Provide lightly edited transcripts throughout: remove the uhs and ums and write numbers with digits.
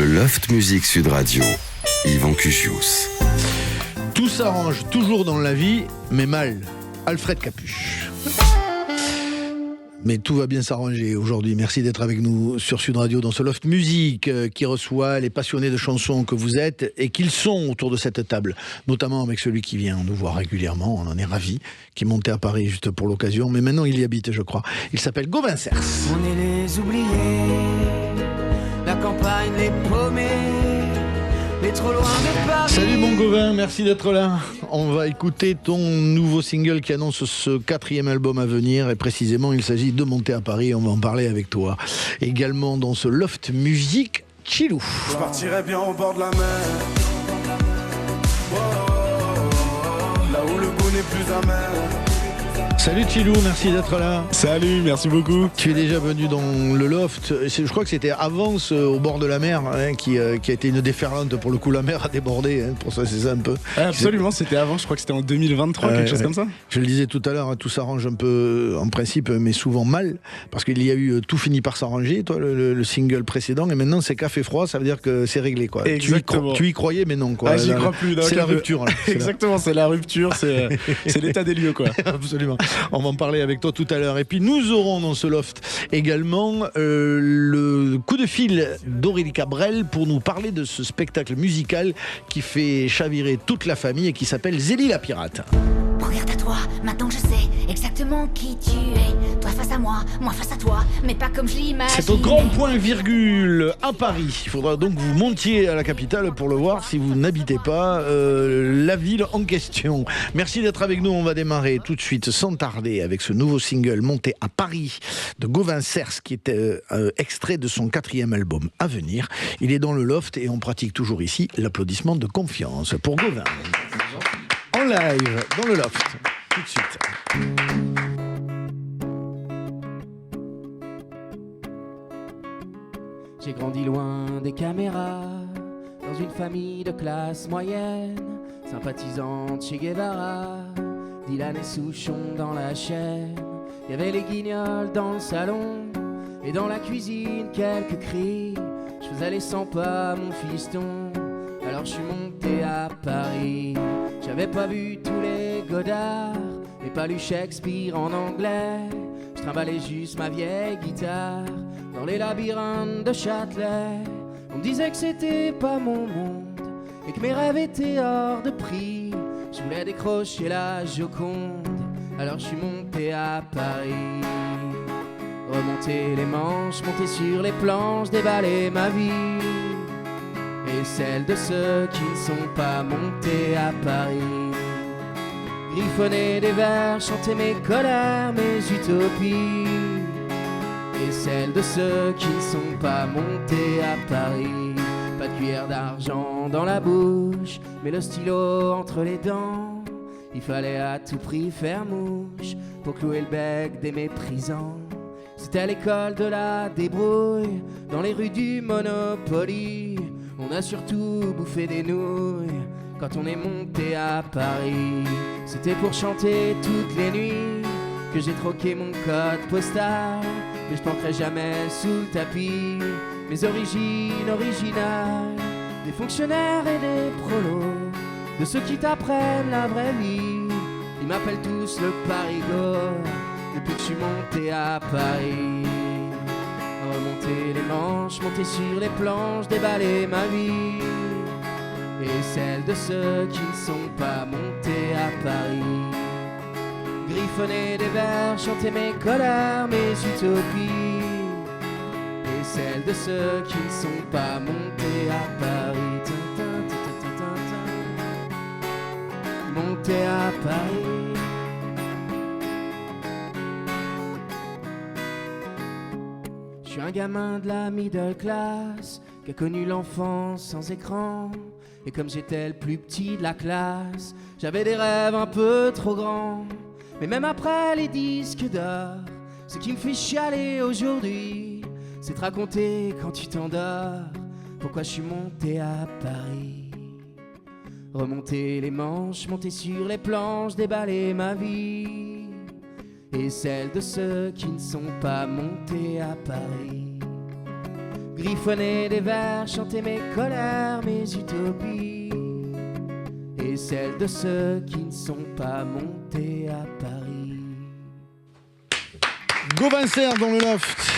Le Loft Musique Sud Radio, Yvan Cuchius. Tout s'arrange toujours dans la vie, mais mal. Alfred Capuche. Mais tout va bien s'arranger aujourd'hui. Merci d'être avec nous sur Sud Radio dans ce Loft Musique qui reçoit les passionnés de chansons que vous êtes et qu'ils sont autour de cette table. Notamment avec celui qui vient nous voir régulièrement, on en est ravis, qui est monté à Paris juste pour l'occasion, mais maintenant il y habite, je crois. Il s'appelle Gauvin Cers. On est les oubliés, la campagne, les paumés, les trop loin de Paris. Salut mon Gauvin, merci d'être là. On va écouter ton nouveau single qui annonce ce 4e album à venir et précisément il s'agit de Monter à Paris, on va en parler avec toi. Également dans ce Loft Musique, Chilou. Je partirais bien au bord de la mer, là où le goût n'est plus amer. Salut Chilou, merci d'être là. Salut, merci beaucoup. Tu es déjà venu dans le Loft, je crois que c'était Avance au bord de la mer qui a été une déferlante, pour le coup la mer a débordé, pour ça c'est ça un peu. Absolument, c'était avant, je crois que c'était en 2023, quelque chose comme ça. Je le disais tout à l'heure, tout s'arrange un peu en principe, mais souvent mal, parce qu'il y a eu Tout finit par s'arranger, toi le single précédent, et maintenant c'est Café froid, ça veut dire que c'est réglé quoi. Exactement. Tu y croyais mais non quoi. Ah, j'y crois plus. C'est la rupture. Là. Exactement, c'est la rupture, c'est l'état des lieux quoi. Absolument. On va en parler avec toi tout à l'heure. Et puis nous aurons dans ce loft également le coup de fil d'Aurélie Cabrel pour nous parler de ce spectacle musical qui fait chavirer toute la famille et qui s'appelle Zélie la pirate. Regarde à toi, maintenant je sais exactement qui tu es. Toi face à moi face à toi, mais pas comme je l'imagine. C'est au grand point virgule à Paris. Il faudra donc que vous montiez à la capitale pour le voir si vous n'habitez pas la ville en question. Merci d'être avec nous. On va démarrer tout de suite sans tarder avec ce nouveau single Monté à Paris de Gauvin Cers qui est extrait de son 4e album à venir. Il est dans le loft et on pratique toujours ici l'applaudissement de confiance pour Gauvin. En live, dans le loft, tout de suite. J'ai grandi loin des caméras, dans une famille de classe moyenne, sympathisante Che Guevara, Dylan et Souchon dans la chaîne. Il y avait les guignols dans le salon, et dans la cuisine quelques cris. Je faisais les 100 pas à mon fiston, alors je suis monté à Paris. J'avais pas vu tous les Godard, et pas lu Shakespeare en anglais. Je trimballais juste ma vieille guitare dans les labyrinthes de Châtelet. On me disait que c'était pas mon monde et que mes rêves étaient hors de prix. Je voulais décrocher la Joconde, alors je suis monté à Paris. Remonter les manches, monter sur les planches, déballer ma vie et celle de ceux qui ne sont pas montés à Paris. Griffonner des vers, chanter mes colères, mes utopies et celle de ceux qui ne sont pas montés à Paris. Pas de cuillère d'argent dans la bouche, mais le stylo entre les dents. Il fallait à tout prix faire mouche pour clouer le bec des méprisants. C'était l'école de la débrouille, dans les rues du Monopoly. On a surtout bouffé des nouilles quand on est monté à Paris. C'était pour chanter toutes les nuits que j'ai troqué mon code postal. Mais je planquerai jamais sous le tapis mes origines originales. Des fonctionnaires et des prolos, de ceux qui t'apprennent la vraie vie. Ils m'appellent tous le parigot depuis que je suis monté à Paris. Remonter les manches, monter sur les planches, déballer ma vie et celle de ceux qui ne sont pas montés à Paris. Griffonner des vers, chanter mes colères, mes utopies et celle de ceux qui ne sont pas montés à Paris. Monter à Paris. Je suis un gamin de la middle class qui a connu l'enfance sans écran. Et comme j'étais le plus petit de la classe, j'avais des rêves un peu trop grands. Mais même après les disques d'or, ce qui me fait chialer aujourd'hui, c'est te raconter quand tu t'endors pourquoi je suis monté à Paris. Remonter les manches, monter sur les planches, déballer ma vie et celle de ceux qui ne sont pas montés à Paris. griffonner des vers, chanter mes colères, mes utopies, et celles de ceux qui ne sont pas montés à Paris. Gauvin Serre dans le loft.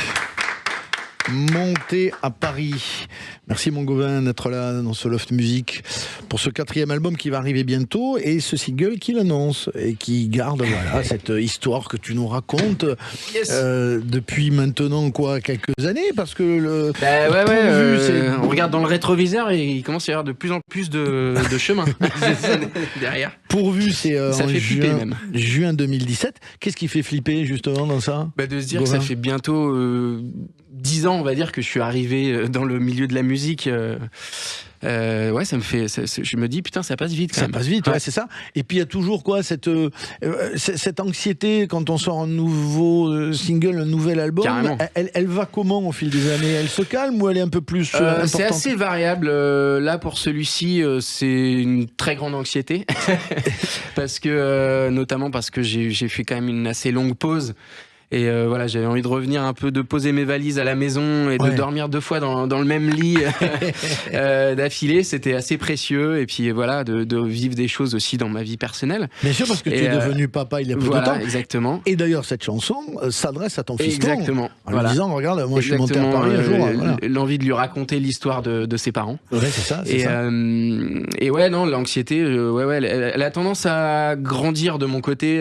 Monté à Paris. Merci mon Gauvin d'être là dans ce Loft Musique pour ce 4e album qui va arriver bientôt et ce single qui l'annonce et qui garde cette histoire que tu nous racontes depuis maintenant quelques années parce que on regarde dans le rétroviseur et il commence à y avoir de plus en plus de chemin derrière. Pourvu, c'est ça en fait flipper même. Juin 2017. Qu'est-ce qui fait flipper justement dans ça ? De se dire Gauvin. que ça fait bientôt 10 ans, on va dire, que je suis arrivé dans le milieu de la musique. Ça me fait. Je me dis, putain, ça passe vite quand même. Ça passe vite, ouais, c'est ça. Et puis il y a toujours cette anxiété quand on sort un nouveau single, un nouvel album. Carrément. Elle va comment au fil des années ? Elle se calme ou elle est un peu plus importante ? C'est assez variable. Là, pour celui-ci, c'est une très grande anxiété. parce que, notamment parce que j'ai fait quand même une assez longue pause. Et j'avais envie de revenir un peu, de poser mes valises à la maison et de dormir 2 fois dans le même lit d'affilée. C'était assez précieux. Et puis de vivre des choses aussi dans ma vie personnelle. Bien sûr, parce que tu es devenu papa il y a peu de temps. Exactement. Et d'ailleurs, cette chanson s'adresse à ton fiston. Exactement. En lui disant, regarde, moi je suis monté à Paris un jour. L'envie de lui raconter l'histoire de ses parents. Ouais, c'est ça. L'anxiété, elle a tendance à grandir de mon côté.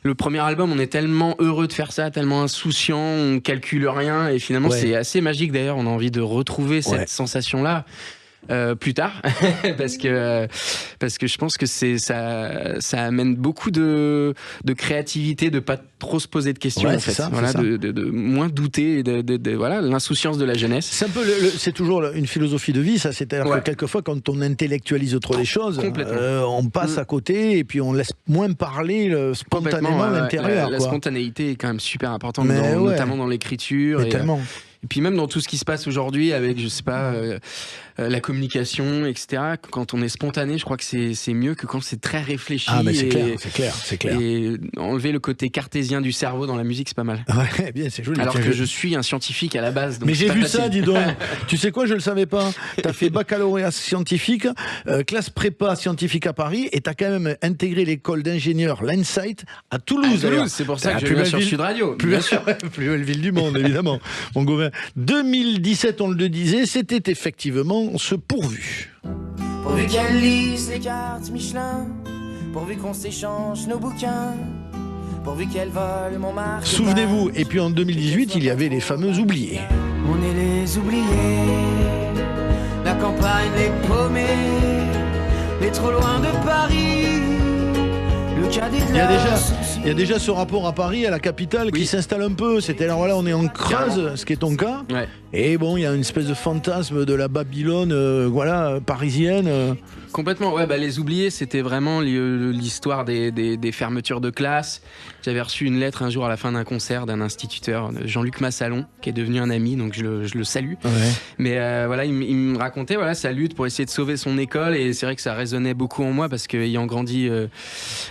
Le premier album, on est tellement heureux de faire ça, tellement insouciant, on calcule rien et finalement c'est assez magique d'ailleurs, on a envie de retrouver cette sensation-là plus tard parce que je pense que ça amène beaucoup de créativité, de pas trop se poser de questions en fait. De moins douter l'insouciance de la jeunesse. C'est un peu c'est toujours une philosophie de vie ça, c'est-à-dire que quelquefois quand on intellectualise trop les choses on passe à côté et puis on laisse moins parler spontanément à l'intérieur. La spontanéité est quand même super importante notamment dans l'écriture et puis même dans tout ce qui se passe aujourd'hui avec, je sais pas, la communication, etc. Quand on est spontané, je crois que c'est mieux que quand c'est très réfléchi. Ah mais c'est clair. Et enlever le côté cartésien du cerveau dans la musique, c'est pas mal. Ouais, bien, c'est joli. Alors que je suis un scientifique à la base. Donc mais j'ai vu facile. Ça, dis donc. Tu sais quoi, je le savais pas. T'as fait baccalauréat scientifique, classe prépa scientifique à Paris, et t'as quand même intégré l'école d'ingénieurs l'Insight à Toulouse. C'est pour ça que je viens sur Sud Radio. Plus belle ville du monde, évidemment. Mon Gauvin. 2017, on le disait, c'était effectivement ce pourvu. Pourvu qu'elle lise les cartes Michelin, pourvu qu'on s'échange nos bouquins, pourvu qu'elle vole mon marque. Souvenez-vous, et puis en 2018, il y avait les fameux oubliés. On est les oubliés, la campagne, les paumés, les trop loin de Paris. Il y a déjà ce rapport à Paris, à la capitale, qui s'installe un peu. C'est alors on est en Creuse, ce qui est ton cas. Ouais. Et bon, il y a une espèce de fantasme de la Babylone, parisienne. Complètement. Les oubliés, c'était vraiment l'histoire des fermetures de classe. J'avais reçu une lettre un jour à la fin d'un concert d'un instituteur, Jean-Luc Massalon, qui est devenu un ami, donc je le salue. Ouais. Mais il me racontait sa lutte pour essayer de sauver son école, et c'est vrai que ça résonnait beaucoup en moi parce qu'ayant grandi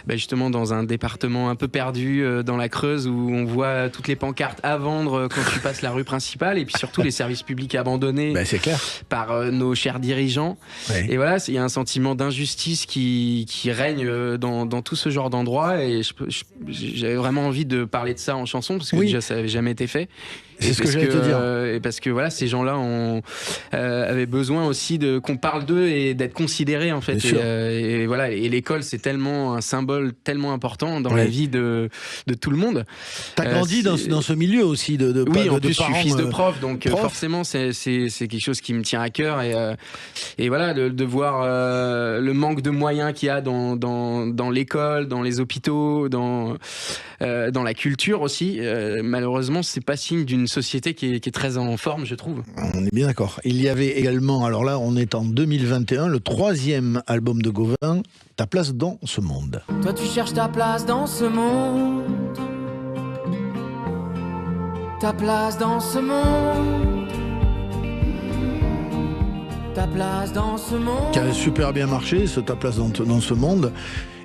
justement dans un département un peu perdu dans la Creuse où on voit toutes les pancartes à vendre quand tu passes la rue principale, et puis surtout les services publics abandonnés par nos chers dirigeants. Ouais. Et il y a un sentiment d'injustice qui règne dans tout ce genre d'endroit, et j'avais vraiment envie de parler de ça en chanson parce que déjà ça n'avait jamais été fait. C'est ce que j'allais te dire. Et parce que ces gens-là avaient besoin aussi qu'on parle d'eux et d'être considérés en fait. Et l'école, c'est tellement un symbole tellement important dans la vie de tout le monde. T'as grandi dans ce milieu aussi de en plus parents, je suis fils de prof, donc forcément c'est quelque chose qui me tient à cœur, et de voir le manque de moyens qu'il y a dans l'école, dans les hôpitaux, dans la culture aussi. Malheureusement, c'est pas signe d'une société qui est très en forme, je trouve. On est bien d'accord. Il y avait également, alors là, on est en 2021, le 3e album de Gauvin, Ta place dans ce monde. Toi, tu cherches ta place dans ce monde. Ta place dans ce monde. ta place dans ce monde. Qui a super bien marché, ta place dans ce monde,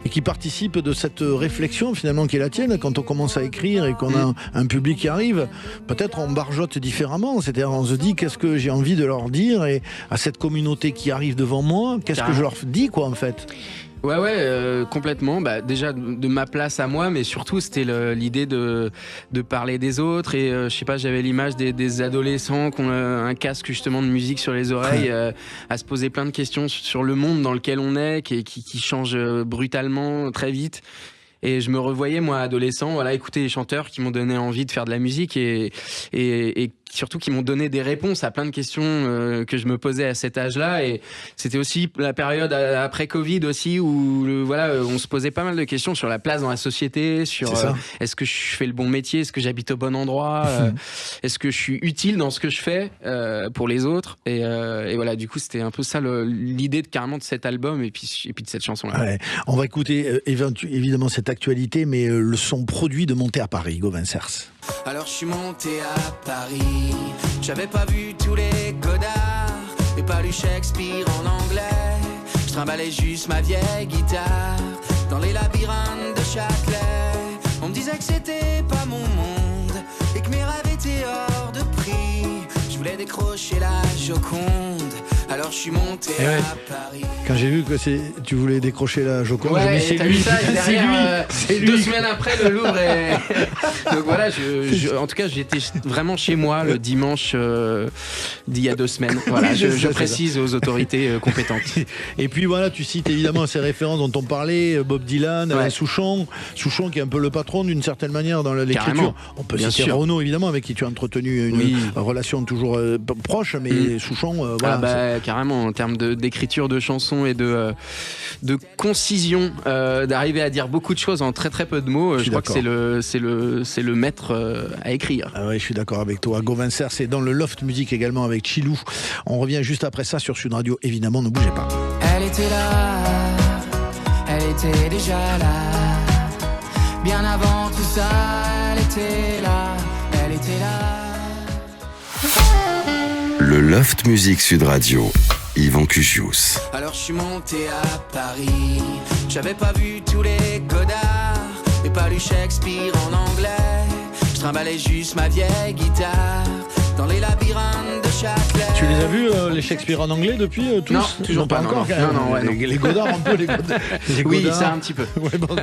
et qui participe de cette réflexion finalement qui est la tienne quand on commence à écrire et qu'on a un public qui arrive. Peut-être on barjote différemment, c'est-à-dire on se dit qu'est-ce que j'ai envie de leur dire, et à cette communauté qui arrive devant moi, qu'est-ce que je leur dis quoi en fait. Ouais, complètement. Bah, déjà de ma place à moi, mais surtout c'était l'idée de parler des autres. Et je sais pas, j'avais l'image des adolescents qui ont un casque justement de musique sur les oreilles, à se poser plein de questions sur le monde dans lequel on est, qui change brutalement très vite. Et je me revoyais moi adolescent, voilà, écouter les chanteurs qui m'ont donné envie de faire de la musique et surtout qui m'ont donné des réponses à plein de questions que je me posais à cet âge-là. Et c'était aussi la période après Covid aussi où on se posait pas mal de questions sur la place dans la société, sur est-ce que je fais le bon métier, est-ce que j'habite au bon endroit, est-ce que je suis utile dans ce que je fais pour les autres. Et voilà, du coup c'était un peu ça l'idée carrément de cet album et puis de cette chanson-là. Ouais. On va écouter évidemment cette actualité, mais le son produit de Monter à Paris, Gauvin Cers. Alors je suis monté à Paris, j'avais pas vu tous les Godard et pas lu Shakespeare en anglais. Je trimballais juste ma vieille guitare dans les labyrinthes de Châtelet. On me disait que c'était pas mon monde et que mes rêves étaient hors de prix. Je voulais décrocher la Joconde, alors je suis monté à Paris. Quand j'ai vu que tu voulais décrocher la Joconde, ouais, c'est lui. C'est lui. 2 semaines après, le Louvre est... Donc voilà, en tout cas, j'étais vraiment chez moi le dimanche d'il y a 2 semaines. Voilà, je précise aux autorités compétentes. Et puis voilà, tu cites évidemment ces références dont on parlait, Bob Dylan, Souchon qui est un peu le patron d'une certaine manière dans l'écriture. Carrément. On peut citer Renaud évidemment, avec qui tu as entretenu une relation toujours proche, mais Souchon, voilà. Carrément, en termes d'écriture de chansons et de concision, d'arriver à dire beaucoup de choses en très très peu de mots. Je crois que c'est le maître à écrire. Ah ouais, je suis d'accord avec toi. Gauvin Cers, c'est dans le Loft Music également avec Chilou. On revient juste après ça sur Sud Radio. Évidemment, ne bougez pas. Elle était là, elle était déjà là. Bien avant tout ça, elle était là, elle était là. Le Loft Music Sud Radio, Yvan Cugius. Alors je suis monté à Paris, j'avais pas vu tous les Godard et pas lu Shakespeare en anglais. Je trimballais juste ma vieille guitare dans les labyrinthes de Châtelet. Tu les as vus les Shakespeare en anglais depuis tous? Non, toujours pas encore. Non. Les Godard un peu, les oui, Godard. ça un petit peu. Ouais, bon,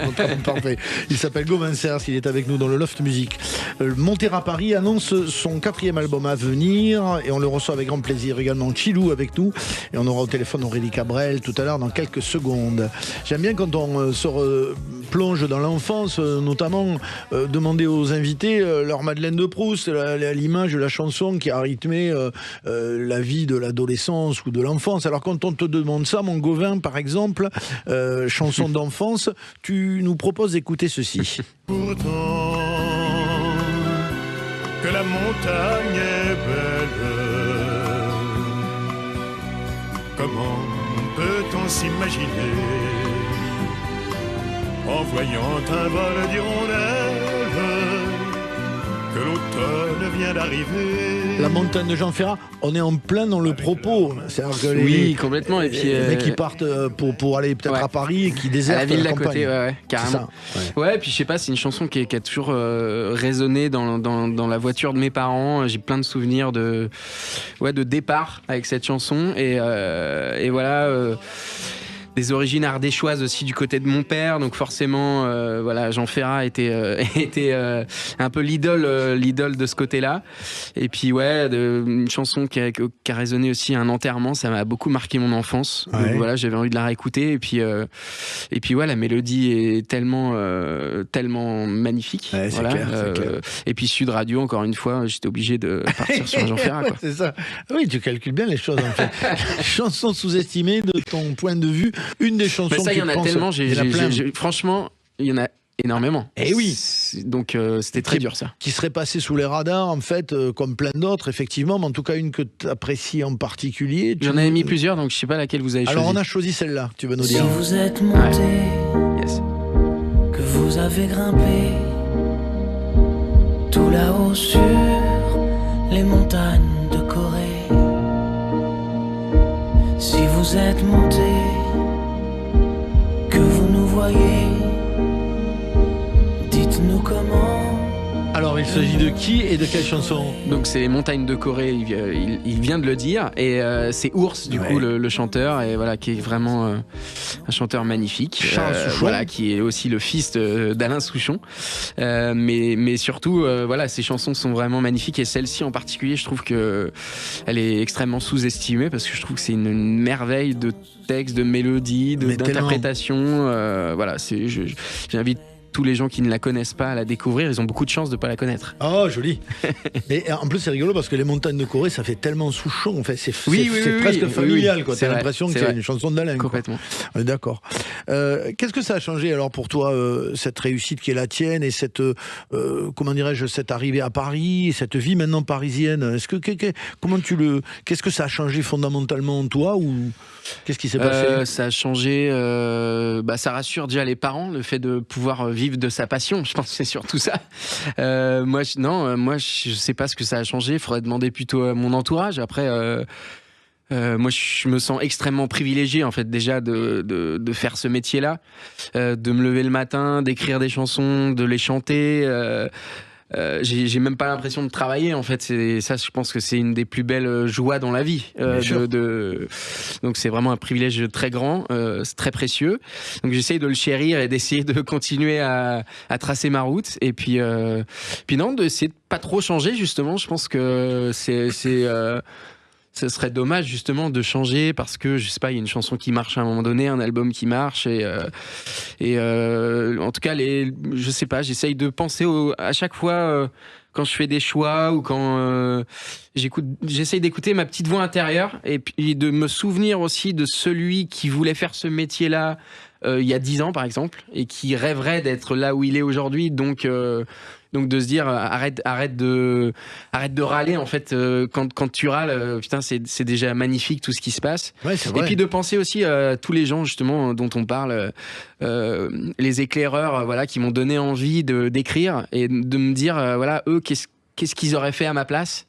parfait. Il s'appelle Gauvin Cers, il est avec nous dans le Loft Music. Monter à Paris annonce son 4e album à venir et on le reçoit avec grand plaisir également. Chilou avec nous et on aura au téléphone Aurélie Cabrel tout à l'heure dans quelques secondes. J'aime bien quand on se plonge dans l'enfance, notamment demander aux invités leur Madeleine de Proust, l'image de la chanson qui a rythmé la vie de l'adolescence ou de l'enfance. Alors quand on te demande ça, mon Gauvin par exemple, chanson d'enfance, tu nous proposes d'écouter ceci. Pourtant que la montagne est belle, comment peut-on s'imaginer en voyant un vol d'hirondelles que l'automne vient d'arriver. La montagne de Jean Ferrat, on est en plein dans le propos. C'est-à-dire que complètement. Et puis les mecs qui partent pour aller peut-être à Paris et qui désertent à la ville d'à campagne. côté, carrément. Ouais, puis je sais pas, c'est une chanson qui a toujours résonné dans la voiture de mes parents. J'ai plein de souvenirs de départ avec cette chanson et voilà. Des origines ardéchoises aussi du côté de mon père, donc forcément Jean Ferrat était un peu l'idole de ce côté-là. Et puis une chanson qui a résonné aussi à un enterrement, ça m'a beaucoup marqué mon enfance. Donc voilà, j'avais envie de la réécouter et puis la mélodie est tellement magnifique. Ouais, c'est clair. Et puis Sud Radio, encore une fois, j'étais obligé de partir sur Jean Ferrat, quoi. C'est ça. Oui, tu calcules bien les choses en fait. Chanson sous-estimée de ton point de vue. Une des chansons mais ça, que tu penses... Il y en a tellement, franchement, il y en a énormément. Et oui. Donc c'était très dur ça. Qui serait passé sous les radars en fait, comme plein d'autres effectivement, mais en tout cas une que tu apprécies en particulier. J'en avais mis plusieurs, donc je sais pas laquelle vous avez choisi. Alors on a choisi celle-là, tu vas nous dire. Si vous êtes monté, que vous avez grimpé tout là-haut sur les montagnes de Corée, Si vous êtes monté, que vous nous voyez, dites-nous comment. Alors, il s'agit de qui et de quelle chanson? Donc c'est les Montagnes de Corée, il vient de le dire, et c'est Ours du coup le chanteur, et voilà, qui est vraiment un chanteur magnifique, Charles Souchon, voilà, qui est aussi le fils d'Alain Souchon, mais surtout voilà, ses chansons sont vraiment magnifiques, et celle-ci en particulier, je trouve que elle est extrêmement sous-estimée, parce que je trouve que c'est une merveille de texte, de mélodie, d'interprétation, voilà, j'invite tous les gens qui ne la connaissent pas à la découvrir. Ils ont beaucoup de chance de ne pas la connaître. Oh, joli. Et en plus, c'est rigolo parce que les Montagnes de Corée, ça fait tellement Souchon. En fait, c'est presque familial. T'as l'impression que c'est une chanson d'Alain. Complètement. D'accord. Qu'est-ce que ça a changé alors pour toi, cette réussite qui est la tienne et cette, comment dirais-je, cette arrivée à Paris, et cette vie maintenant parisienne? Est-ce que qu'est-ce que ça a changé fondamentalement en toi, ou qu'est-ce qui s'est passé? Ça a changé. Ça rassure déjà les parents, le fait de pouvoir vivre de sa passion. Je pense que c'est surtout ça. Moi, je sais pas ce que ça a changé. Il faudrait demander plutôt à mon entourage. Après, moi, je me sens extrêmement privilégié, en fait, déjà de faire ce métier-là, de me lever le matin, d'écrire des chansons, de les chanter. J'ai même pas l'impression de travailler, en fait. Ça, je pense que c'est une des plus belles joies dans la vie. Donc c'est vraiment un privilège très grand, c'est très précieux. Donc j'essaye de le chérir et d'essayer de continuer à tracer ma route. Et puis non, d'essayer de pas trop changer, justement. Je pense que ce serait dommage justement de changer, parce que je sais pas, il y a une chanson qui marche à un moment donné, un album qui marche, et en tout cas je sais pas, j'essaye de penser à chaque fois quand je fais des choix, ou quand j'essaye d'écouter ma petite voix intérieure, et puis de me souvenir aussi de celui qui voulait faire ce métier-là il y a 10 ans par exemple, et qui rêverait d'être là où il est aujourd'hui. Donc de se dire arrête de râler, en fait, quand tu râles, putain, c'est déjà magnifique tout ce qui se passe. Ouais, c'est vrai. Et puis de penser aussi à tous les gens justement dont on parle, les éclaireurs, voilà, qui m'ont donné envie d'écrire, et de me dire voilà, eux, qu'est-ce qu'ils auraient fait à ma place.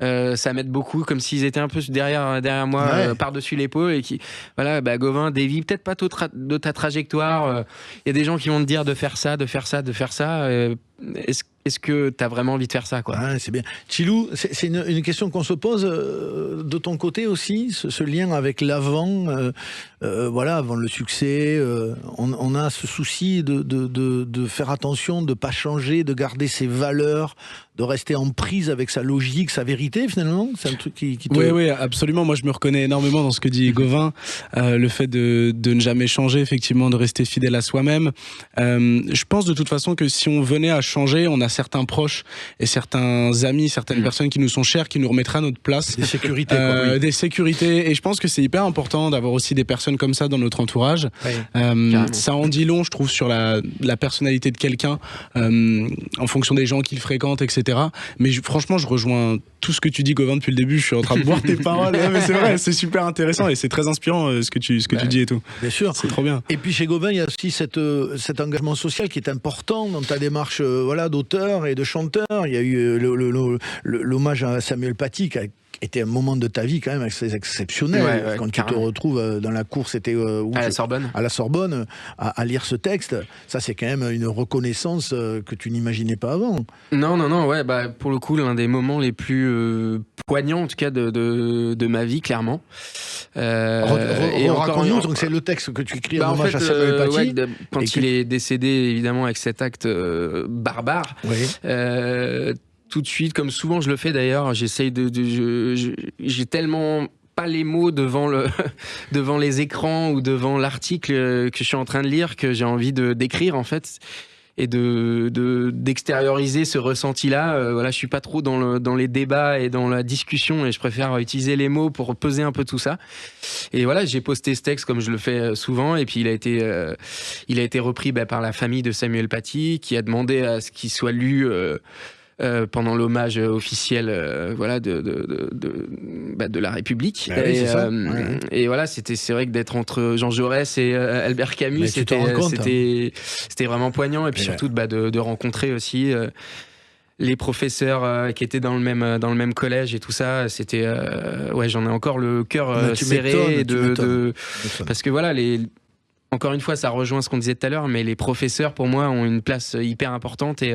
Ça m'aide beaucoup, comme s'ils étaient un peu derrière moi, par-dessus l'épaule, et qui, voilà, Gauvin, dévie peut-être pas de ta trajectoire. Il y a des gens qui vont te dire de faire ça, de faire ça, de faire ça. Est-ce que t'as vraiment envie de faire ça, quoi? C'est bien. Chilou, c'est une question qu'on se pose de ton côté aussi, ce lien avec l'avant, voilà, avant le succès. On a ce souci de faire attention, de pas changer, de garder ses valeurs, de rester en prise avec sa logique, sa vérité, finalement. C'est un truc qui te... Oui, absolument. Moi, je me reconnais énormément dans ce que dit Gauvin. Le fait de ne jamais changer, effectivement, de rester fidèle à soi-même. Je pense de toute façon que si on venait à changer, on a certains proches et certains amis, certaines personnes qui nous sont chères, qui nous remettraient à notre place. Des sécurités, quoi, oui. Des sécurités. Et je pense que c'est hyper important d'avoir aussi des personnes comme ça dans notre entourage. Ça en dit long, je trouve, sur la personnalité de quelqu'un, en fonction des gens qu'il fréquente, etc. Mais franchement, je rejoins tout ce que tu dis, Gauvin, depuis le début. Je suis en train de boire tes paroles. Mais c'est vrai, c'est super intéressant et c'est très inspirant ce que tu dis et tout. Bien sûr. C'est trop bien. Et puis chez Gauvin, il y a aussi cet engagement social qui est important dans ta démarche, voilà, d'auteur et de chanteur. Il y a eu l'hommage à Samuel Paty, qui a été un moment de ta vie quand même exceptionnel, quand carrément. Tu te retrouves dans la cour, c'était à la Sorbonne, à lire ce texte. Ça, c'est quand même une reconnaissance que tu n'imaginais pas avant. Non, ouais, pour le coup, l'un des moments les plus poignants, en tout cas, de ma vie, clairement. Raconte-nous, donc c'est le texte que tu écris en hommage à Samuel Paty. Quand il est décédé, évidemment, avec cet acte barbare. Tout de suite, comme souvent je le fais d'ailleurs, j'essaye j'ai tellement pas les mots devant les écrans ou devant l'article que je suis en train de lire, que j'ai envie d'écrire, en fait, et d'extérioriser ce ressenti-là. Voilà, je suis pas trop dans les débats et dans la discussion, et je préfère utiliser les mots pour peser un peu tout ça. Et voilà, j'ai posté ce texte comme je le fais souvent, et puis il a été repris par la famille de Samuel Paty, qui a demandé à ce qu'il soit lu pendant l'hommage officiel de la République. Et voilà, c'est vrai que d'être entre Jean Jaurès et Albert Camus, c'était vraiment poignant, et puis surtout de rencontrer aussi les professeurs qui étaient dans le même collège et tout ça, c'était j'en ai encore le cœur serré parce que voilà, encore une fois, ça rejoint ce qu'on disait tout à l'heure, mais les professeurs, pour moi, ont une place hyper importante et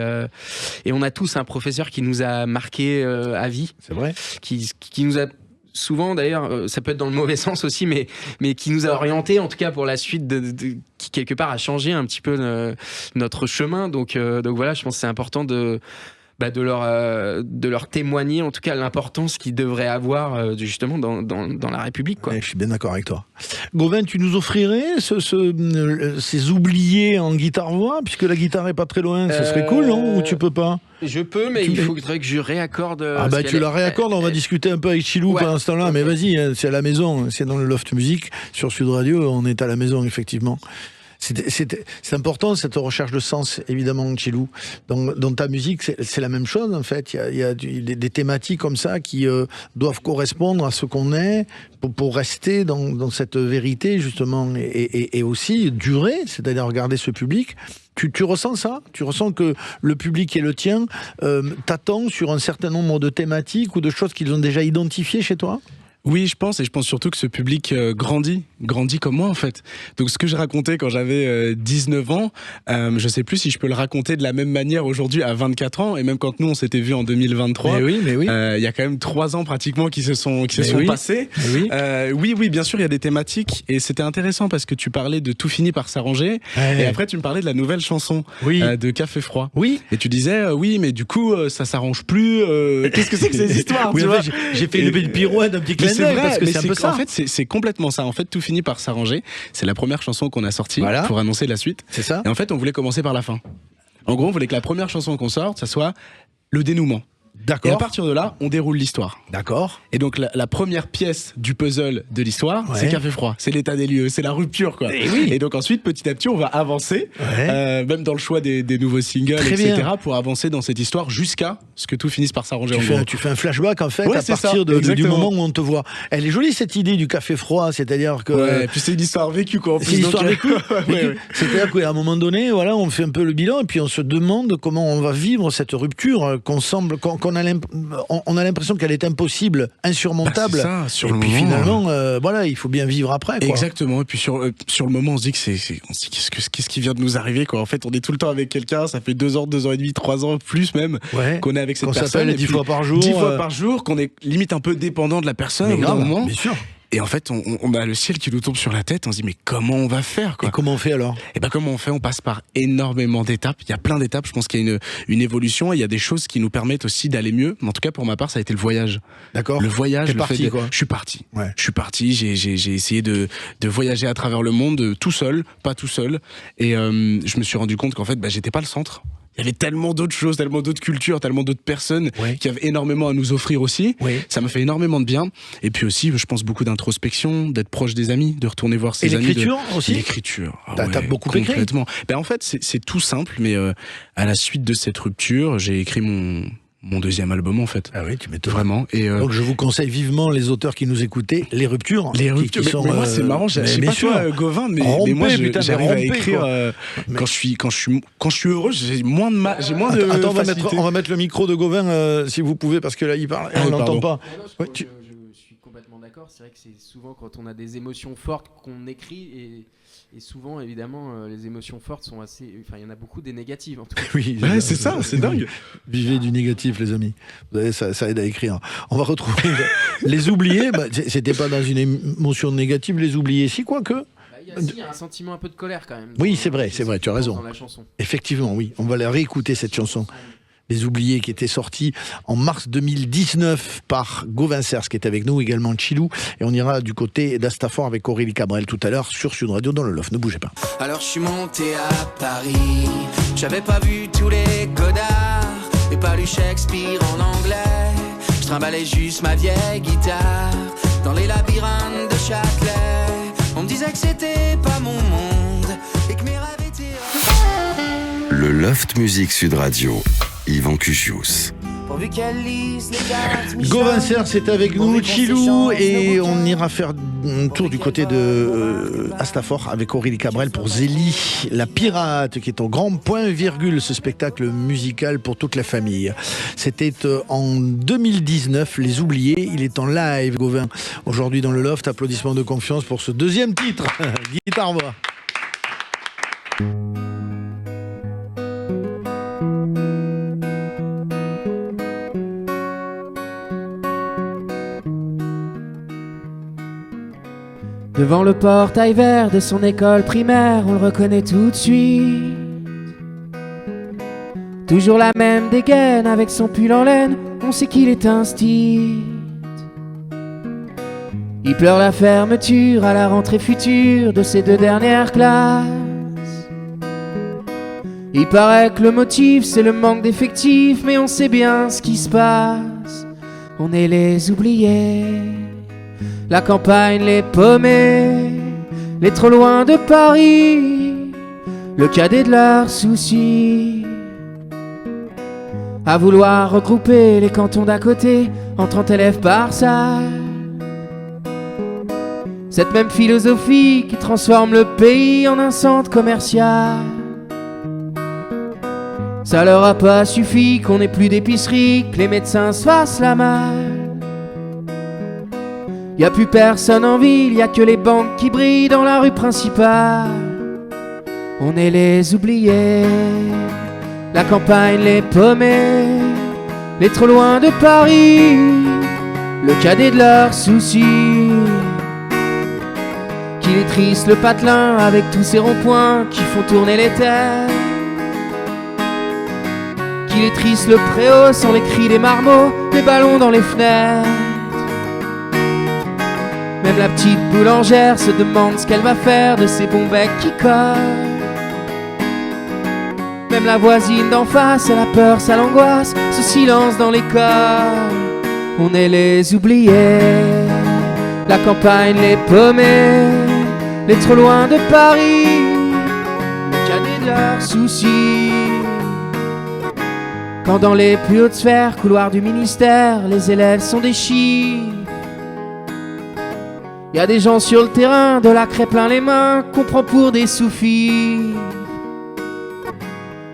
on a tous un professeur qui nous a marqué à vie. C'est vrai. Qui nous a souvent, d'ailleurs, ça peut être dans le mauvais sens aussi, mais qui nous a orientés, en tout cas pour la suite, qui quelque part a changé un petit peu notre chemin. Donc voilà, je pense que c'est important de leur témoigner en tout cas l'importance qu'ils devraient avoir justement dans la République, quoi. Ouais, je suis bien d'accord avec toi. Gauvin, tu nous offrirais ces oubliés en guitare-voix, puisque la guitare est pas très loin, ce serait cool, non? Ou tu peux pas? Je peux, mais il faudrait que je réaccorde. Tu la réaccordes, on va discuter un peu avec Chilou pendant ce temps-là, mais vas-y, c'est à la maison, c'est dans le Loft Music, sur Sud Radio, on est à la maison, effectivement. C'est important, cette recherche de sens, évidemment, Chilou. Dans ta musique, c'est la même chose, en fait. Il y a des thématiques comme ça qui doivent correspondre à ce qu'on est pour rester dans cette vérité, justement, et aussi durer, c'est-à-dire regarder ce public. Tu ressens ça? Tu ressens que le public est le tien t'attend sur un certain nombre de thématiques ou de choses qu'ils ont déjà identifiées chez toi? Oui, je pense surtout que ce public grandit comme moi en fait. Donc ce que je racontais quand j'avais 19 ans, je sais plus si je peux le raconter de la même manière aujourd'hui à 24 ans, et même quand nous on s'était vus en 2023. Mais oui. Il y a quand même 3 ans pratiquement qui se sont passés. Oui, bien sûr, il y a des thématiques, et c'était intéressant parce que tu parlais de Tout finit par s'arranger, et après tu me parlais de la nouvelle chanson de Café Froid. Oui. Et tu disais mais du coup ça s'arrange plus. Qu'est-ce que c'est que ces histoires? Oui, en fait, j'ai fait une pirouette, un petit clin d'œil, parce que c'est un peu ça. En fait, c'est complètement ça. En fait, Tout finit par s'arranger. C'est la première chanson qu'on a sortie pour annoncer la suite. C'est ça. Et en fait, on voulait commencer par la fin. En gros, on voulait que la première chanson qu'on sorte, ça soit le dénouement. D'accord. Et à partir de là, on déroule l'histoire. D'accord. Et donc la première pièce du puzzle de l'histoire, c'est Café Froid, c'est l'état des lieux, c'est la rupture, quoi. Et donc ensuite, petit à petit, on va avancer, même dans le choix des nouveaux singles, etc., pour avancer dans cette histoire jusqu'à ce que tout finisse par s'arranger. Tu fais un flashback, en fait, à partir du moment où on te voit. Elle est jolie, cette idée du Café Froid, c'est-à-dire que... Ouais, puis c'est une histoire vécue, quoi. C'est une histoire vécue. C'est-à-dire qu'à un moment donné, voilà, on fait un peu le bilan, et puis on se demande comment on va vivre cette rupture on a l'impression qu'elle est impossible, insurmontable. C'est ça, sur et le puis moment, finalement, il faut bien vivre après, quoi. Exactement. Et puis sur le moment, on se dit qu'est-ce qui vient de nous arriver, quoi. En fait, on est tout le temps avec quelqu'un, ça fait 2 ans, 2 ans et demi, 3 ans, plus même, qu'on est avec cette personne. Qu'on s'appelle 10 fois par jour. 10 fois par jour, qu'on est limite un peu dépendant de la personne au bout d'un moment. Bien sûr. Et en fait, on a le ciel qui nous tombe sur la tête, on se dit mais comment on va faire, quoi. Et comment on fait alors? Et comment on fait? On passe par énormément d'étapes. Il y a plein d'étapes. Je pense qu'il y a une évolution, et il y a des choses qui nous permettent aussi d'aller mieux. En tout cas, pour ma part, ça a été le voyage. D'accord. Le voyage. T'es parti, quoi. Je suis parti. Ouais. Je suis parti. J'ai essayé de voyager à travers le monde tout seul, pas tout seul. Et je me suis rendu compte qu'en fait, j'étais pas le centre. Il y avait tellement d'autres choses, tellement d'autres cultures, tellement d'autres personnes qui avaient énormément à nous offrir aussi. Ça m'a fait énormément de bien. Et puis aussi, je pense, beaucoup d'introspection, d'être proche des amis, de retourner voir ses amis. Et l'écriture aussi? L'écriture. T'as beaucoup écrit? Complètement. En fait, c'est tout simple, mais à la suite de cette rupture, j'ai écrit mon deuxième album, en fait. Ah oui, tu m'étonnes. Vraiment. Et donc je vous conseille vivement, les auteurs qui nous écoutaient, Les Ruptures. Les Ruptures. Qui sont, mais moi, c'est marrant, je sais pas toi, Gauvin, mais moi, j'arrive à écrire quand je suis heureux, j'ai moins de Attends, facilité. on va mettre le micro de Gauvin, si vous pouvez, parce que là, il parle et on l'entend pas. Je suis complètement d'accord. C'est vrai que c'est souvent quand on a des émotions fortes qu'on écrit, et souvent, évidemment, les émotions fortes sont assez... Enfin, il y en a beaucoup des négatives, en tout cas. Oui, c'est ça, c'est dingue. Vivez du négatif, les amis. Vous savez, ça aide à écrire. On va retrouver les oubliés. C'était pas dans une émotion négative, les oubliés. Si, quoique... Il y a un sentiment un peu de colère, quand même. Oui, c'est vrai, tu as raison. Dans la chanson. Effectivement, oui. On va la réécouter, cette chanson. Les Oubliés, qui était sorti en mars 2019 par Gauvin Cers, qui est avec nous, également Chilou. Et on ira du côté d'Astafor avec Aurélie Cabrel tout à l'heure sur Sud Radio dans le Loft. Ne bougez pas. Alors je suis monté à Paris, j'avais pas vu tous les Godard et pas lu Shakespeare en anglais. Je trimballais juste ma vieille guitare dans les labyrinthes de Châtelet. On me disait que c'était pas mon monde et que mes rêves étaient... Le Loft Music Sud Radio, Yvan Cugius. Pour pourvu qu'elle lise les cartes. Gauvin Serre, c'est avec nous, Chilou, et on ira faire un tour du côté de Astafort avec Aurélie Cabrel pour Zélie, la pirate, qui est au grand point virgule, ce spectacle musical pour toute la famille. C'était en 2019, Les Oubliés. Il est en live, Gauvin, aujourd'hui dans le loft. Applaudissements de confiance pour ce deuxième titre. Guitare-voix. Devant le portail vert de son école primaire, on le reconnaît tout de suite. Toujours la même dégaine avec son pull en laine, on sait qu'il est un style. Il pleure la fermeture à la rentrée future de ses 2 dernières classes. Il paraît que le motif c'est le manque d'effectifs, mais on sait bien ce qui se passe. On est les oubliés. La campagne, les paumés, les trop loin de Paris, le cadet de leurs soucis. À vouloir regrouper les cantons d'à côté en 30 élèves par salle. Cette même philosophie qui transforme le pays en un centre commercial. Ça leur a pas suffi qu'on ait plus d'épicerie, que les médecins se fassent la malle. Y a plus personne en ville, y a que les banques qui brillent dans la rue principale. On est les oubliés, la campagne, les paumés, les trop loin de Paris, le cadet de leurs soucis. Qu'il est triste le patelin avec tous ces ronds-points qui font tourner les terres. Qu'il est triste le préau sans les cris des marmots, les ballons dans les fenêtres. Même la petite boulangère se demande ce qu'elle va faire de ces bons becs qui collent. Même la voisine d'en face, elle a peur, ça l'angoisse, ce silence dans l'école. On est les oubliés, la campagne, les paumés, les trop loin de Paris, le cadet de leurs soucis. Quand dans les plus hautes sphères, couloirs du ministère, les élèves sont des chiffres. Y a des gens sur le terrain, de la craie plein les mains, qu'on prend pour des sous-fifres.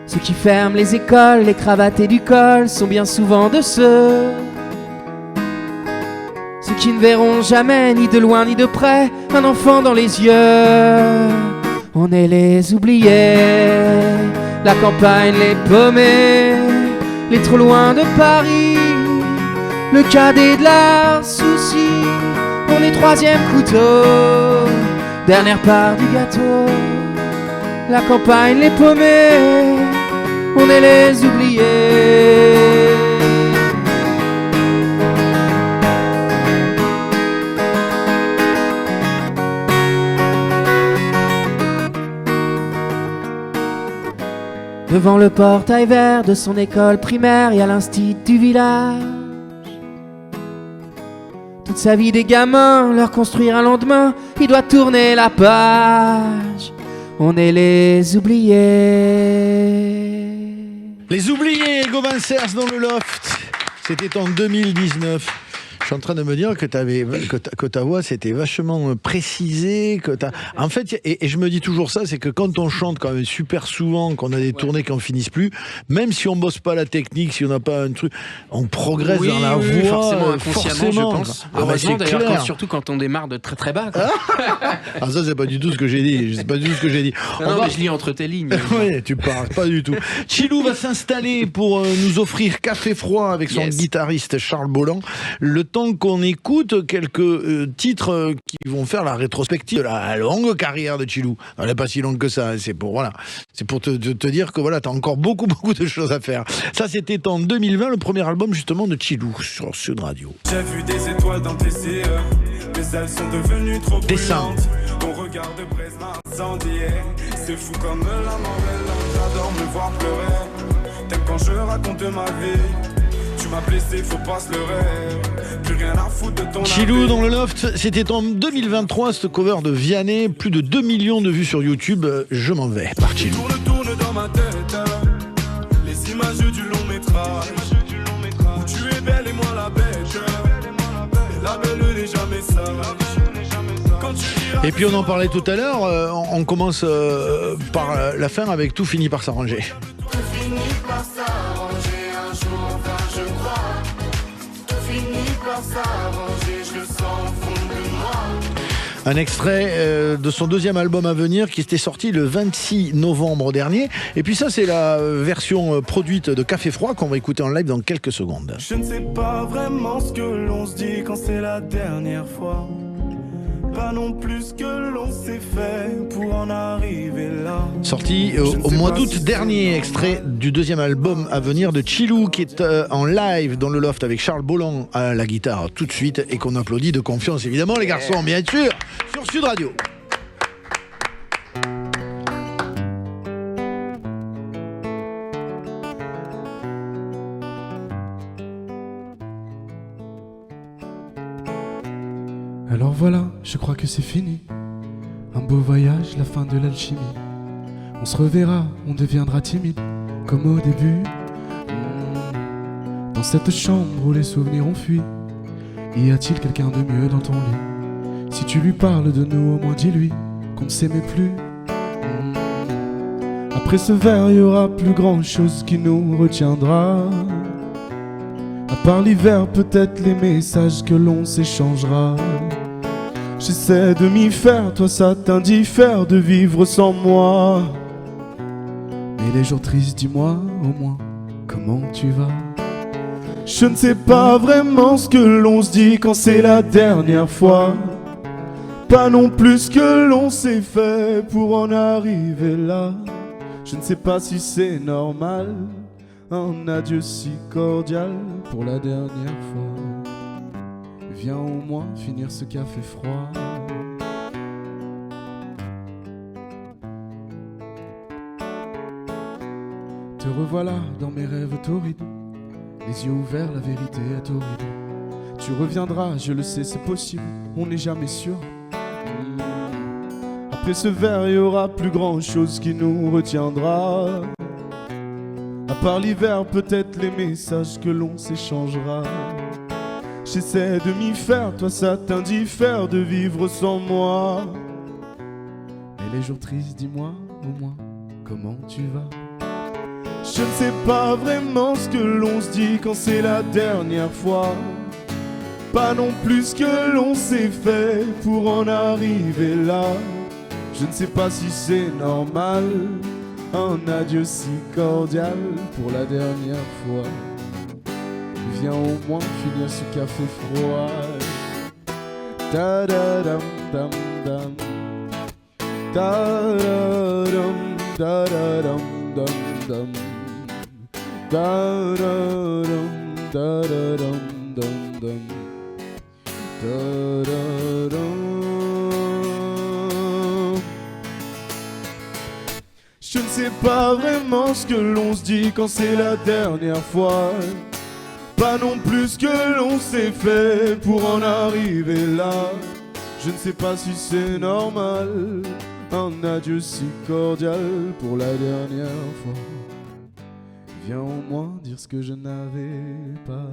Ceux qui ferment les écoles, les cravatés du col, sont bien souvent de ceux qui ne verront jamais, ni de loin ni de près, un enfant dans les yeux. On est les oubliés, la campagne, les paumés, les trop loin de Paris, le cadet de leurs soucis. On est 3e couteau, dernière part du gâteau. La campagne, les paumés, on est les oubliés. Devant le portail vert de son école primaire, y a l'instit du village. Toute sa vie des gamins, leur construire un lendemain, il doit tourner la page. On est les oubliés. Les oubliés, Gauvin Serre dans le loft. C'était en 2019. Je suis en train de me dire que ta voix s'était vachement précisée. En fait, et je me dis toujours ça, c'est que quand on chante quand même super souvent, qu'on a des tournées qui n'en finissent plus, même si on bosse pas la technique, si on n'a pas un truc, on progresse dans la voix. Forcément, inconsciemment, je pense. Heureusement, d'ailleurs, surtout quand on démarre de très très bas. Ah, ça, c'est pas du tout ce que j'ai dit. C'est pas du tout ce que j'ai dit. Non, mais je lis entre tes lignes. Oui, tu parles pas du tout. Chilou va s'installer pour nous offrir café froid avec son guitariste Charles Bolland. Le temps qu'on écoute quelques titres qui vont faire la rétrospective de la longue carrière de Chilou. Elle n'est pas si longue que ça. C'est pour te dire que voilà, t'as encore beaucoup de choses à faire. Ça, c'était en 2020, le premier album justement de Chilou sur Sud Radio. J'ai vu des étoiles dans tes yeux, mais elles sont devenues trop brillantes. Ton regard de braise m'a incendié. C'est fou comme la mort, j'adore me voir pleurer. T'aimes quand je raconte ma vie. Tu m'as blessé, faut pas se leurrer. Plus rien à foutre de ton Chilou dans le loft, c'était en 2023, ce cover de Vianney, plus de 2 millions de vues sur YouTube. Je m'en vais par Chilou. Tourne dans ma tête, les images du long métrage. Et puis on en parlait tout à l'heure, on commence par la fin avec Tout finit par s'arranger. Tout finit par s'arranger un jour, enfin je crois. Tout finit par s'arranger, je le sens au fond de moi. Un extrait de son deuxième album à venir qui était sorti le 26 novembre dernier. Et puis ça, c'est la version produite de Café Froid qu'on va écouter en live dans quelques secondes. Je ne sais pas vraiment ce que l'on se dit quand c'est la dernière fois. Pas non plus ce que l'on s'est fait pour en arriver là. Sorti au mois d'août dernier, extrait du deuxième album à venir de Chilou qui est en live dans le loft avec Charles Bolland à la guitare tout de suite et qu'on applaudit de confiance évidemment les garçons, bien sûr, sur Sud Radio. Alors voilà, je crois que c'est fini. Un beau voyage, la fin de l'alchimie. On se reverra, on deviendra timide, comme au début. Dans cette chambre où les souvenirs ont fui, y a-t-il quelqu'un de mieux dans ton lit? Si tu lui parles de nous, au moins dis-lui qu'on ne s'aimait plus. Après ce verre, y aura plus grand chose qui nous retiendra. À part l'hiver, peut-être les messages que l'on s'échangera. J'essaie de m'y faire, toi ça t'indiffère de vivre sans moi. Mais les jours tristes, dis-moi au moins comment tu vas. Je ne sais pas vraiment ce que l'on se dit quand c'est la dernière fois. Pas non plus ce que l'on s'est fait pour en arriver là. Je ne sais pas si c'est normal, un adieu si cordial pour la dernière fois. Viens au moins finir ce café froid. Te revoilà dans mes rêves torrides, les yeux ouverts, la vérité est horrible. Tu reviendras, je le sais, c'est possible, on n'est jamais sûr. Après ce verre, il y aura plus grand chose qui nous retiendra. À part l'hiver, peut-être les messages que l'on s'échangera. J'essaie de m'y faire, toi ça t'indiffère de vivre sans moi. Mais les jours tristes, dis-moi au moins comment tu vas. Je ne sais pas vraiment ce que l'on se dit quand c'est la dernière fois. Pas non plus ce que l'on s'est fait pour en arriver là. Je ne sais pas si c'est normal, un adieu si cordial pour la dernière fois. Viens au moins finir ce café froid. Ta-da-dam, dam, dam. Ta-da-dam, da-da-dam, dam, dam. Ta-da-dam, da-da-dam, dam, dam. Ta-da-dam. Je ne sais pas vraiment ce que l'on se dit quand c'est la dernière fois. Pas non plus ce que l'on s'est fait pour en arriver là. Je ne sais pas si c'est normal, un adieu si cordial pour la dernière fois. Viens au moins dire ce que je n'avais pas.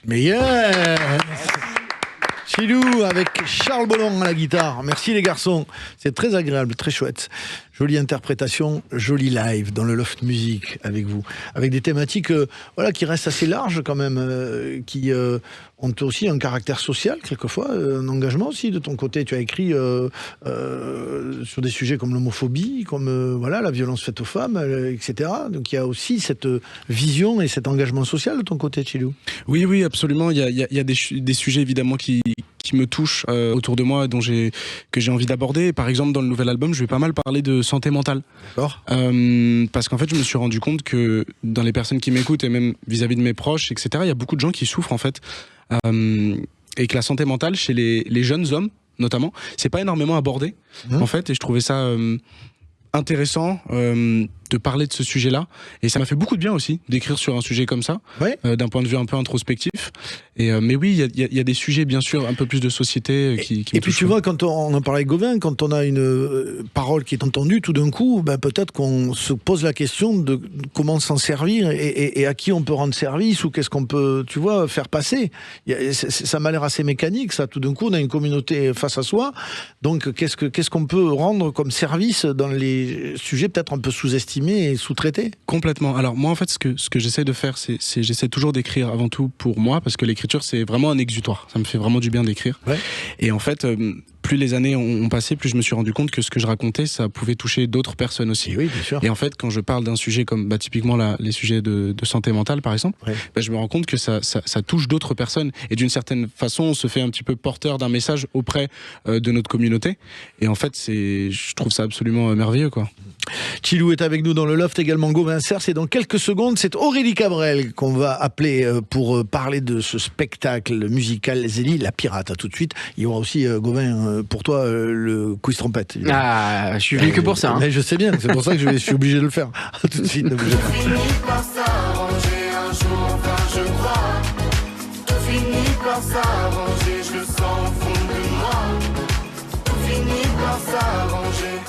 Mais yes! Chilou avec Charles Bolland à la guitare. Merci les garçons, c'est très agréable, très chouette. Jolie interprétation, joli live dans le Loft Music avec vous, avec des thématiques voilà, qui restent assez larges quand même, qui ont aussi un caractère social quelquefois, un engagement aussi de ton côté. Tu as écrit sur des sujets comme l'homophobie, comme voilà, la violence faite aux femmes, etc. Donc il y a aussi cette vision et cet engagement social de ton côté, Chilou. Oui, oui, absolument. Il y a des sujets évidemment qui me touchent autour de moi, que j'ai envie d'aborder. Par exemple, dans le nouvel album, je vais pas mal parler de santé mentale. D'accord. Parce qu'en fait, je me suis rendu compte que dans les personnes qui m'écoutent et même vis-à-vis de mes proches, etc., il y a beaucoup de gens qui souffrent en fait. Et que la santé mentale, chez les jeunes hommes, notamment, c'est pas énormément abordé, en fait. Et je trouvais ça intéressant de parler de ce sujet-là. Et ça m'a fait beaucoup de bien aussi d'écrire sur un sujet comme ça, d'un point de vue un peu introspectif. Mais oui, il y a des sujets, bien sûr, un peu plus de société qui Et puis tu vois, quand on en parlait avec Gauvin, quand on a une parole qui est entendue, tout d'un coup, peut-être qu'on se pose la question de comment s'en servir et à qui on peut rendre service ou qu'est-ce qu'on peut, tu vois, faire passer. Ça m'a l'air assez mécanique, ça. Tout d'un coup, on a une communauté face à soi. Donc, qu'est-ce qu'on peut rendre comme service dans les sujets peut-être un peu sous-estimés et sous-traités ? Complètement. Alors moi, en fait, ce que j'essaie de faire, c'est j'essaie toujours d'écrire avant tout pour moi, parce que l'écriture, c'est vraiment un exutoire. Ça me fait vraiment du bien d'écrire. Ouais. Et en fait, plus les années ont passé, plus je me suis rendu compte que ce que je racontais, ça pouvait toucher d'autres personnes aussi. Et oui, bien sûr. Et en fait, quand je parle d'un sujet comme typiquement les sujets de santé mentale, par exemple, je me rends compte que ça touche d'autres personnes. Et d'une certaine façon, on se fait un petit peu porteur d'un message auprès de notre communauté. Et en fait, je trouve ça absolument merveilleux, quoi. Chilou est avec nous dans le loft, également Gauvin Cers, et dans quelques secondes, c'est Aurélie Cabrel qu'on va appeler pour parler de ce spectacle musical Zélie la pirate. À tout de suite. Il y aura aussi, Gauvin, pour toi, le quiz trompette. Évidemment. Ah, je suis venu que pour ça. Hein. Mais je sais bien, c'est pour ça que je suis obligé de le faire. À tout de suite, ne bougez pas. Tout finit par s'arranger un jour, enfin je crois. Tout finit par s'arranger, je le sens au fond de moi. Tout finit par s'arranger.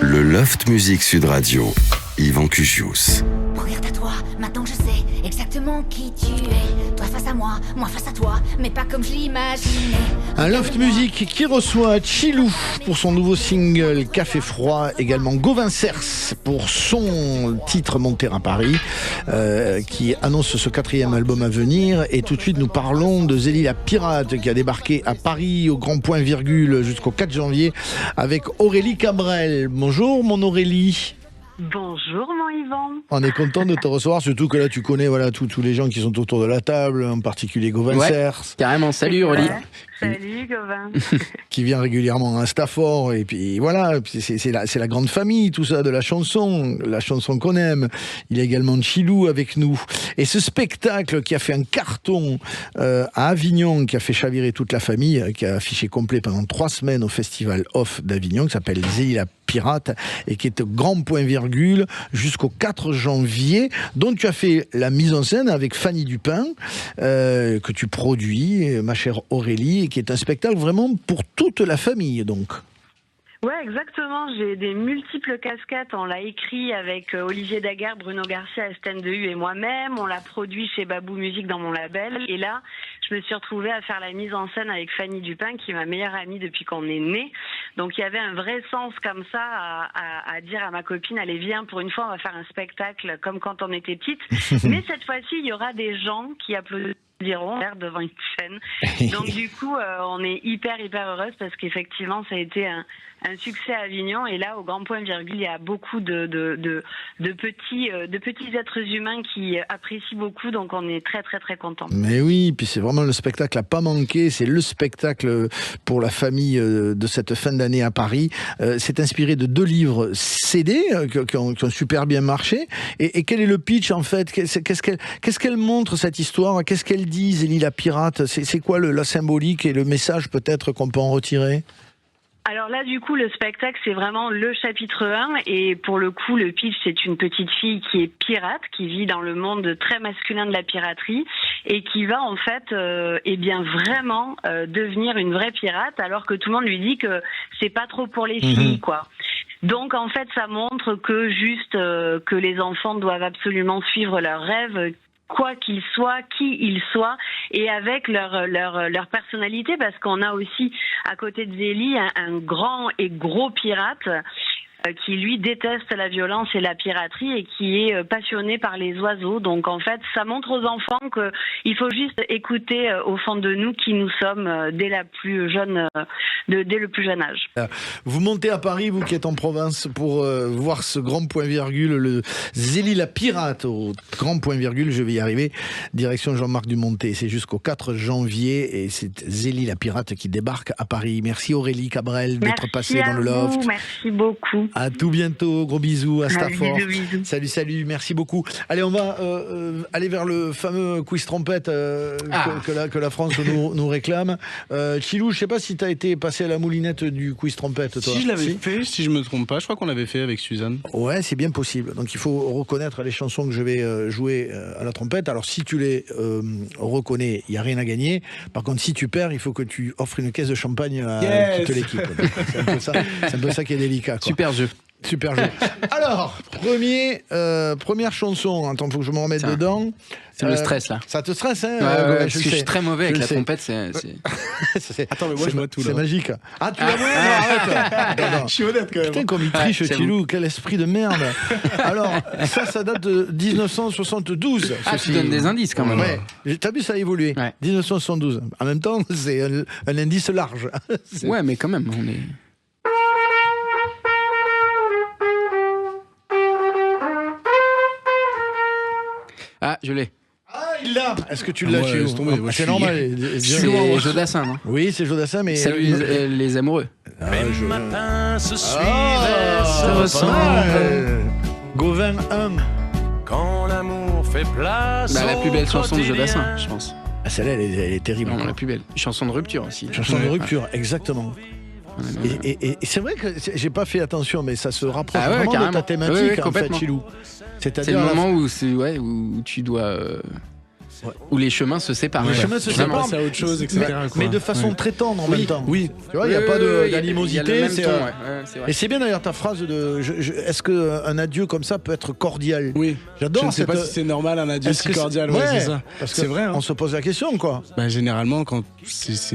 Le Loft Musique Sud Radio, Yvan Cugius. Regarde à toi, maintenant je sais exactement qui tu es. Toi face à moi face à toi, mais pas comme je l'imaginais. Un Loft Musique qui reçoit Chilou pour son nouveau single Café Froid, également Gauvin Cers pour son titre Monter à Paris, qui annonce ce 4e album à venir. Et tout de suite, nous parlons de Zélie la pirate qui a débarqué à Paris au Grand Point Virgule jusqu'au 4 janvier avec Aurélie Cabrel. Bonjour mon Aurélie. Bonjour mon Yvan. On est content de te recevoir, surtout que là tu connais tous les gens qui sont autour de la table, en particulier Gauvin Cers. Carrément, salut Aurélie. Salut Gauvin. Qui vient régulièrement à Stafford, et puis voilà, c'est la grande famille, tout ça, de la chanson qu'on aime. Il y a également Chilou avec nous. Et ce spectacle qui a fait un carton à Avignon, qui a fait chavirer toute la famille, qui a affiché complet pendant 3 semaines au Festival Off d'Avignon, qui s'appelle Zélie la pirate, et qui est au Grand Point Virgule jusqu'au 4 janvier, dont tu as fait la mise en scène avec Fanny Dupin, que tu produis, ma chère Aurélie, et qui est un spectacle vraiment pour toute la famille, donc. Ouais, exactement. J'ai des multiples casquettes. On l'a écrit avec Olivier Daguerre, Bruno Garcia, Estelle Dehu et moi-même. On l'a produit chez Babou Musique dans mon label. Et là, je me suis retrouvée à faire la mise en scène avec Fanny Dupin, qui est ma meilleure amie depuis qu'on est nés. Donc il y avait un vrai sens comme ça à dire à ma copine, allez viens, pour une fois on va faire un spectacle comme quand on était petite. Mais cette fois-ci, il y aura des gens qui applaudiront devant une scène. Donc du coup, on est hyper heureuse parce qu'effectivement, ça a été un succès à Avignon, et là au Grand Point Virgule, il y a beaucoup de petits êtres humains qui apprécient beaucoup, donc on est très très très contents. Mais oui, puis c'est vraiment le spectacle à pas manquer, c'est le spectacle pour la famille de cette fin d'année à Paris. C'est inspiré de 2 livres CD qui ont super bien marché. Et quel est le pitch en fait ? Qu'est-ce qu'elle montre, cette histoire ? Qu'est-ce qu'elle dit, Zélie la pirate ? C'est quoi la symbolique et le message peut-être qu'on peut en retirer ? Alors là, du coup, le spectacle, c'est vraiment le chapitre 1. Et pour le coup, le pitch, c'est une petite fille qui est pirate, qui vit dans le monde très masculin de la piraterie et qui va, en fait, vraiment devenir une vraie pirate, alors que tout le monde lui dit que c'est pas trop pour les filles, quoi. Donc, en fait, ça montre que que les enfants doivent absolument suivre leurs rêves, quoi qu'ils soient, qui ils soient, et avec leur personnalité, parce qu'on a aussi à côté de Zélie un grand et gros pirate qui lui déteste la violence et la piraterie et qui est passionné par les oiseaux. Donc en fait, ça montre aux enfants qu'il faut juste écouter au fond de nous qui nous sommes dès le plus jeune âge. Vous montez à Paris, vous qui êtes en province, pour voir ce Grand Point Virgule, le Zélie la pirate au Grand Point Virgule, je vais y arriver, direction Jean-Marc Dumontet. C'est jusqu'au 4 janvier et c'est Zélie la pirate qui débarque à Paris. Merci Aurélie Cabrel d'être passée dans le loft. Merci beaucoup. À tout bientôt, gros bisous à Stafford. Bisous. Salut, merci beaucoup. Allez, on va aller vers le fameux quiz trompette que la France nous réclame. Chilou, je sais pas si tu as été passé à la moulinette du quiz trompette, toi. Si je l'avais fait, si je me trompe pas, je crois qu'on l'avait fait avec Suzanne. Ouais, c'est bien possible. Donc il faut reconnaître les chansons que je vais jouer à la trompette. Alors si tu les reconnais, il n'y a rien à gagner. Par contre, si tu perds, il faut que tu offres une caisse de champagne à toute l'équipe. C'est un peu ça qui est délicat, quoi. Super jeu. Alors, première chanson. Attends, faut que je me remette dedans. C'est le stress là. Ça te stresse, hein? Parce que je suis très mauvais avec la trompette. Attends, mais moi je vois tout là. C'est magique. Ah, tu l'as vu? Arrête. Je suis honnête quand même. Putain, comme il triche, Chilou. Quel esprit de merde. Alors, ça date de 1972. Tu donnes des indices quand même. Ouais. T'as vu, ça a évolué. 1972. En même temps, c'est un indice large. Ouais, mais quand même, on est. Ah, je l'ai. Ah, il l'a. Est-ce que tu l'as, Chilou? C'est normal. C'est Jodassin, non? Oui, c'est Jodassin, mais... Salut les amoureux. Même matin se suivent ça ressemble. Gauvin 1. Quand l'amour fait place. La plus belle chanson de Jodassin, je pense. Ah, celle-là, elle est terrible. Non, la plus belle. Chanson de rupture aussi. Chanson de rupture, exactement. Et c'est vrai que j'ai pas fait attention, mais ça se rapproche vraiment de ta thématique, en fait, Chilou. C'est le moment où tu dois... où les chemins se séparent. Les chemins se séparent, c'est autre chose, etc. Mais de façon très tendre en même temps. Oui. Tu vois, il n'y a pas d'animosité. Et c'est bien d'ailleurs ta phrase de. Est-ce qu'un adieu comme ça peut être cordial? Oui. J'adore. Je ne sais pas si c'est normal un adieu si cordial. Ouais, c'est ça. Parce que c'est vrai. On se pose la question, quoi. Généralement, quand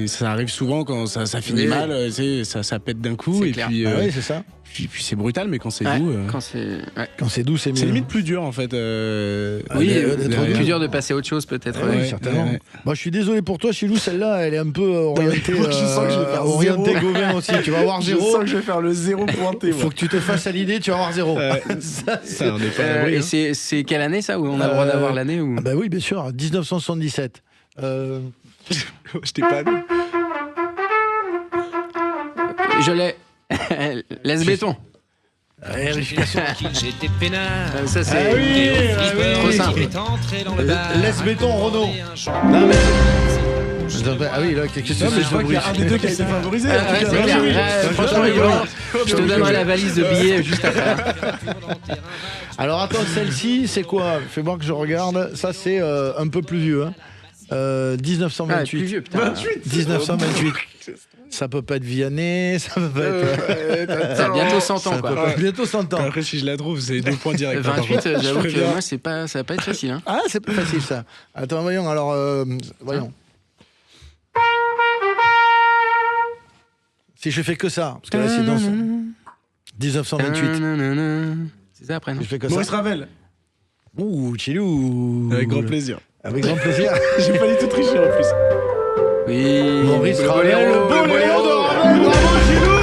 ça arrive souvent, quand ça finit mal, ça pète d'un coup. Et puis. Oui, c'est ça. Puis c'est brutal, mais quand c'est doux. Quand c'est doux, c'est mieux. C'est limite plus dur en fait. Plus dur de passer à autre chose peut-être. Oui, certainement. Moi, je suis désolé pour toi, Chilou, celle-là, elle est un peu orientée. Je sens que je vais faire orientée Gauvin aussi. Tu vas avoir 0. Je sens que je vais faire le 0 pointé. Il faut que tu te fasses à l'idée, tu vas avoir 0. Ça, on n'est pas à l'abri. Et c'est quelle année ça où on a le droit d'avoir l'année ou... Bah oui, bien sûr, 1977. Je t'ai pas vu. Je l'ai. Laisse béton. J'étais peinard. Ça c'est trop simple. Laisse béton, Renaud. Ah oui, là, quelque chose. Je vois qu'il y a un des deux qui a été favorisé. Franchement, je te donnerai la valise de billets juste après. Alors attends, celle-ci, c'est quoi? Fais voir que je regarde. Ça, c'est un peu plus vieux. 1928. Plus vieux, putain. 1928. Ça peut pas être Vianney, ça peut pas être. Ça a bientôt 100 ans, quoi. Bientôt 100 ans. Après, si je la trouve, c'est 2 points directs. 28, j'avoue que moi, ça va pas être facile. Hein. Ah, c'est pas facile, ça. Attends, voyons, alors, voyons. Si je fais que ça, parce que là, c'est dans 1928. C'est ça après, non? Je fais que Maurice ça. Ravel. Ouh, Chilou. Avec grand plaisir. Avec grand plaisir. J'ai pas du tout triché en plus. Oui. Maurice Ravel, le boléro de Ravel. Bravo, Chilou.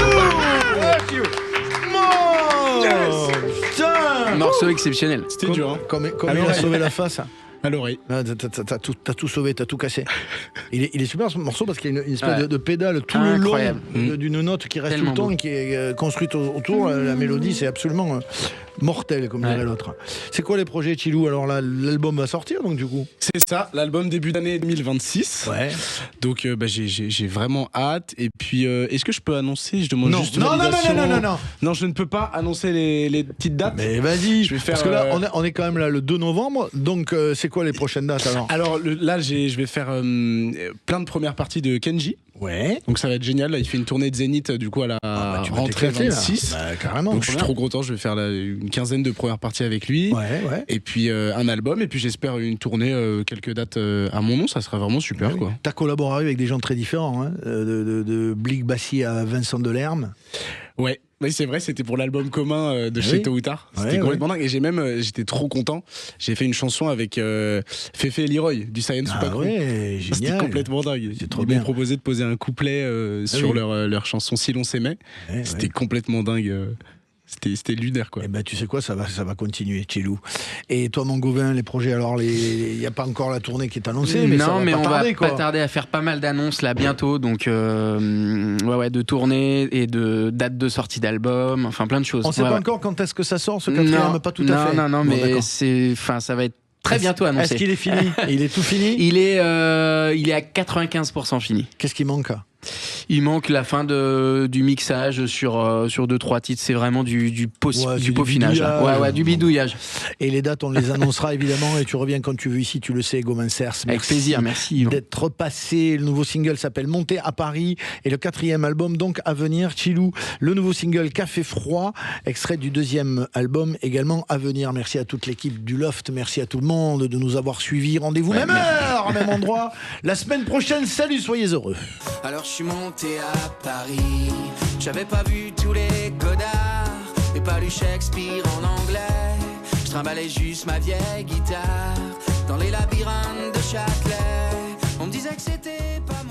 Putain. Morceau exceptionnel. C'était dur, hein. Comme il a sauvé la face. À l'oreille. T'as tout sauvé, t'as tout cassé. Il est super ce morceau parce qu'il y a une espèce de pédale tout le long d'une note qui reste tout le temps et qui est construite autour. La mélodie, c'est absolument mortel, comme dirait l'autre. C'est quoi les projets, Chilou? Alors là, l'album va sortir, donc du coup? C'est ça, l'album début d'année 2026. Ouais. Donc j'ai vraiment hâte. Et puis, est-ce que je peux annoncer? Je demande juste non. Non, je ne peux pas annoncer les petites dates. Mais vas-y, je vais faire. Parce que là, on est quand même là le 2 novembre. Donc, c'est quoi les prochaines dates alors? Alors là, je vais faire plein de premières parties de Kenji. Ouais. Donc ça va être génial. Là, il fait une tournée de Zénith du coup à la rentrée 26. Carrément. Donc je suis trop content. Je vais faire une quinzaine de premières parties avec lui. Ouais. Et puis un album. Et puis j'espère une tournée, quelques dates à mon nom. Ça serait vraiment super, quoi. T'as collaboré avec des gens très différents, hein, de Blick Bassi à Vincent Delerme. Ouais. Oui, c'est vrai, c'était pour l'album commun de chez Tôt ou Tard. C'était complètement dingue. Et j'étais trop content. J'ai fait une chanson avec Féfé et Leroy du Science ou pas Crew. C'était complètement dingue. Ils m'ont proposé de poser un couplet sur leur chanson Si l'on s'aimait. C'était complètement dingue. c'était lunaire, quoi. Eh ben, tu sais quoi, ça va continuer, Chilou. Et toi, mon Gauvin, les projets, alors, il n'y a pas encore la tournée qui est annoncée, mais ça va pas tarder, quoi. On va pas tarder à faire pas mal d'annonces là bientôt, donc de tournées et de dates de sortie d'albums, enfin plein de choses. On ne sait pas encore quand est-ce que ça sort, ce quatrième, pas tout à fait. Non, mais ça va être très bientôt annoncé. Est-ce qu'il est fini? Il est tout fini? Il est à 95% fini. Qu'est-ce qui manque? Il manque la fin du mixage sur 2-3 titres. C'est vraiment du peaufinage. Du bidouillage. Et les dates, on les annoncera évidemment. Et tu reviens quand tu veux ici, tu le sais, Gauvin Cers. Avec plaisir, merci. D'être passé. Le nouveau single s'appelle Monter à Paris. Et le 4e album, donc, à venir. Chilou, le nouveau single Café Froid, extrait du 2e album également à venir. Merci à toute l'équipe du Loft. Merci à tout le monde de nous avoir suivis. Rendez-vous même heure, même endroit. La semaine prochaine. Salut, soyez heureux. Alors je suis monté à Paris, j'avais pas vu tous les Godard et pas lu Shakespeare en anglais. Je trimballais juste ma vieille guitare dans les labyrinthes de Châtelet. On me disait que c'était pas